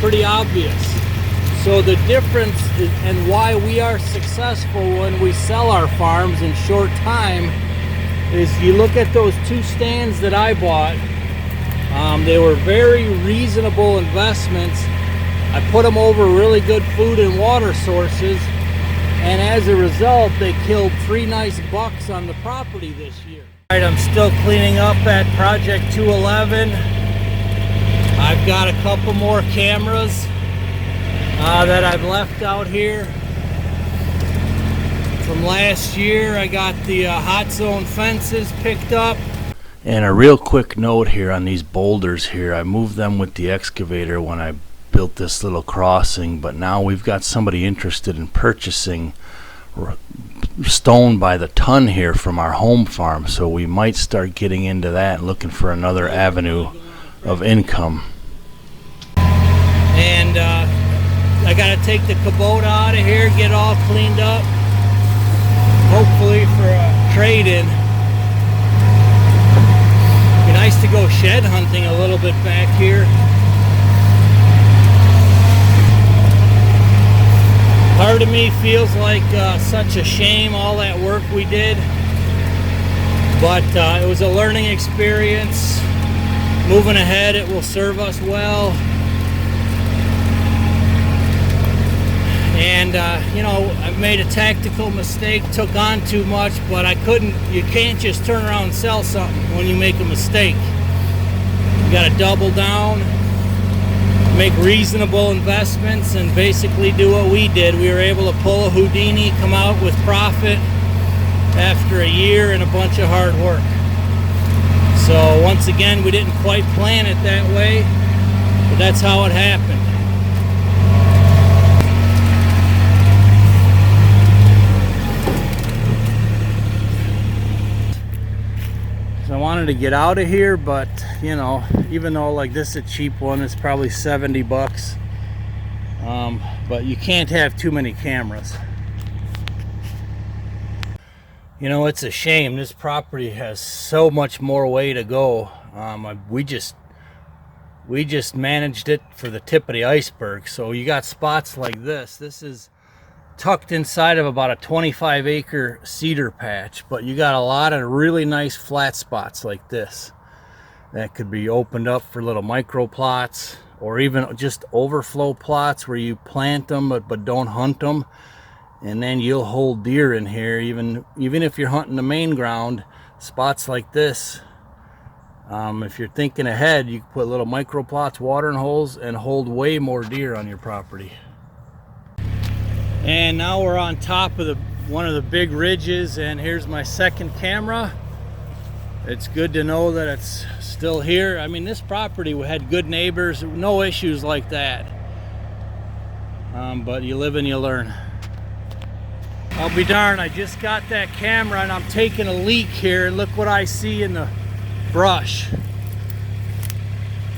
pretty obvious. So the difference and why we are successful when we sell our farms in short time is you look at those 2 stands that I bought. They were very reasonable investments. I put them over really good food and water sources, and as a result they killed 3 nice bucks on the property this year. All right, I'm still cleaning up at Project 211. I've got a couple more cameras that I've left out here from last year. I got the hot zone fences picked up. And a real quick note here on these boulders here. I moved them with the excavator when I built this little crossing, but now we've got somebody interested in purchasing stone by the ton here from our home farm, so we might start getting into that and looking for another avenue of income. And I gotta take the Kubota out of here, get all cleaned up, hopefully for a trade-in. Be nice to go shed hunting a little bit back here. Part of me feels like such a shame, all that work we did, but it was a learning experience. Moving ahead, it will serve us well. And you know, I made a tactical mistake, took on too much, but you can't just turn around and sell something when you make a mistake. You got to double down, make reasonable investments, and basically do what we did. We were able to pull a Houdini, come out with profit after a year and a bunch of hard work. So once again, we didn't quite plan it that way, but that's how it happened. I wanted to get out of here, but you know, even though like this is a cheap one, it's probably 70 bucks, but you can't have too many cameras. You know, it's a shame. This property has so much more way to go. We just managed it for the tip of the iceberg. So you got spots like this. This is tucked inside of about a 25-acre cedar patch, but you got a lot of really nice flat spots like this that could be opened up for little micro plots, or even just overflow plots where you plant them but don't hunt them, and then you'll hold deer in here. Even if you're hunting the main ground, spots like this, if you're thinking ahead, you can put little micro plots, watering holes, and hold way more deer on your property. And now we're on top of one of the big ridges, and here's my second camera. It's good to know that it's still here. I mean, this property, we had good neighbors, no issues like that. But you live and you learn. I'll be darned, I just got that camera and I'm taking a leak here, and look what I see in the brush.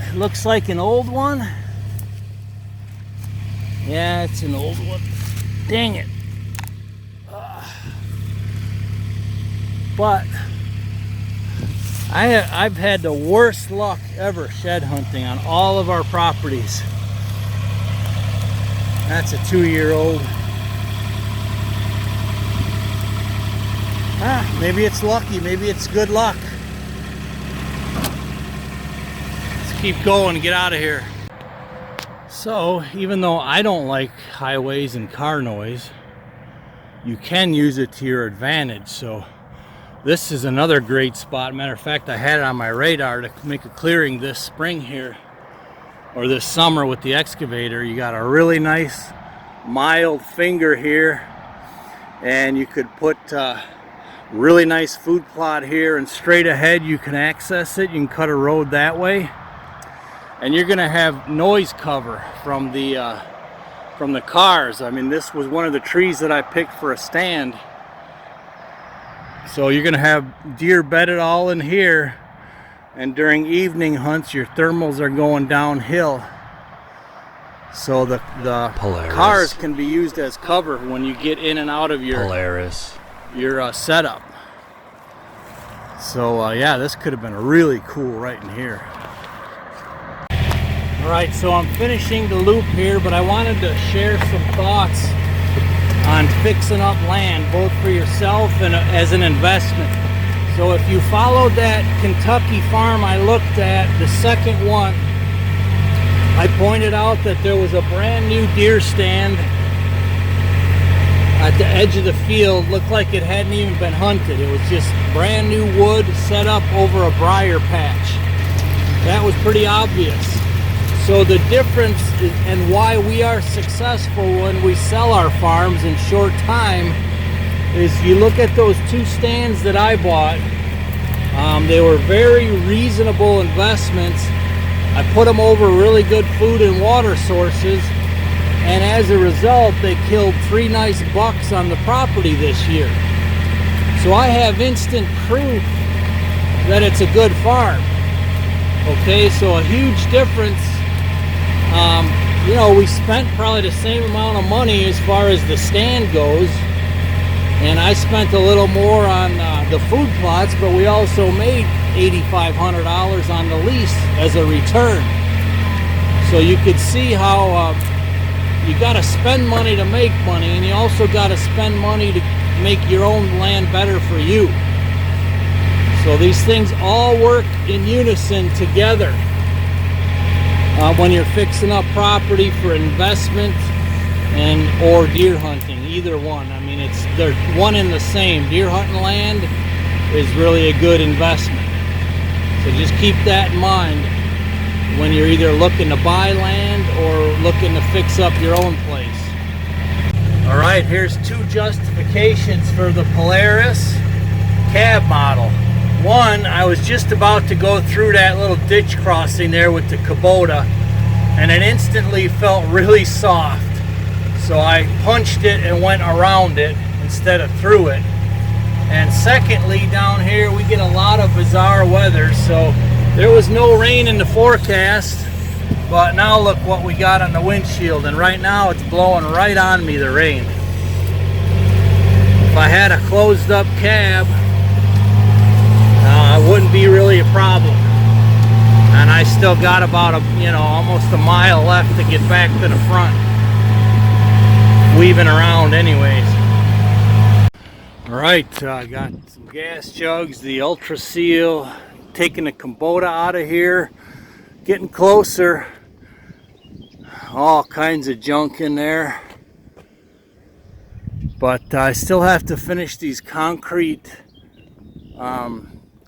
It looks like an old one. Yeah, it's an old one. Dang it. But I've had the worst luck ever shed hunting on all of our properties. That's a 2-year-old. Maybe it's lucky, maybe it's good luck. Let's keep going and get out of here. So, even though I don't like highways and car noise, you can use it to your advantage. So, this is another great spot. Matter of fact, I had it on my radar to make a clearing this spring here, or this summer with the excavator. You got a really nice mild finger here, and you could put really nice food plot here, and straight ahead you can access it. You can cut a road that way. And you're gonna have noise cover from the cars. I mean, this was one of the trees that I picked for a stand. So you're gonna have deer bedded all in here, and during evening hunts, your thermals are going downhill. So the cars can be used as cover when you get in and out of your setup. So yeah, this could have been really cool right in here. Alright, so I'm finishing the loop here, but I wanted to share some thoughts on fixing up land, both for yourself and as an investment. So if you followed that Kentucky farm I looked at, the second one, I pointed out that there was a brand new deer stand at the edge of the field. Looked like it hadn't even been hunted. It was just brand new wood set up over a briar patch. That was pretty obvious. So the difference and why we are successful when we sell our farms in short time is you look at those two stands that I bought. They were very reasonable investments. I put them over really good food and water sources, and as a result they killed 3 nice bucks on the property this year. So I have instant proof that it's a good farm. Okay, so a huge difference. You know, we spent probably the same amount of money as far as the stand goes, and I spent a little more on the food plots, but we also made $8,500 on the lease as a return. So you could see how you got to spend money to make money, and you also got to spend money to make your own land better for you. So these things all work in unison together. When you're fixing up property for investment or deer hunting, either one. I mean, they're one and the same. Deer hunting land is really a good investment. So just keep that in mind when you're either looking to buy land or looking to fix up your own place. All right, here's 2 justifications for the Polaris cab model. One, I was just about to go through that little ditch crossing there with the Kubota, and it instantly felt really soft. So I punched it and went around it instead of through it. And secondly, down here we get a lot of bizarre weather. So there was no rain in the forecast, but now look what we got on the windshield, and right now it's blowing right on me, the rain. If I had a closed up cab, it wouldn't be really a problem, and I still got about almost a mile left to get back to the front, weaving around anyways. All right, I got some gas jugs, the Ultra Seal, taking the Kubota out of here, getting closer. All kinds of junk in there, but I still have to finish these concrete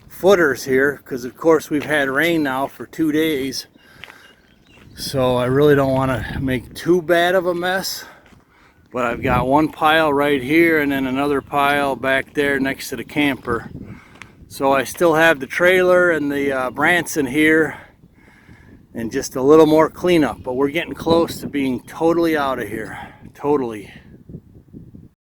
footers here, because of course we've had rain now for 2 days, so I really don't want to make too bad of a mess. But I've got one pile right here and then another pile back there next to the camper. So I still have the trailer and the Branson here and just a little more cleanup, but we're getting close to being totally out of here. Totally.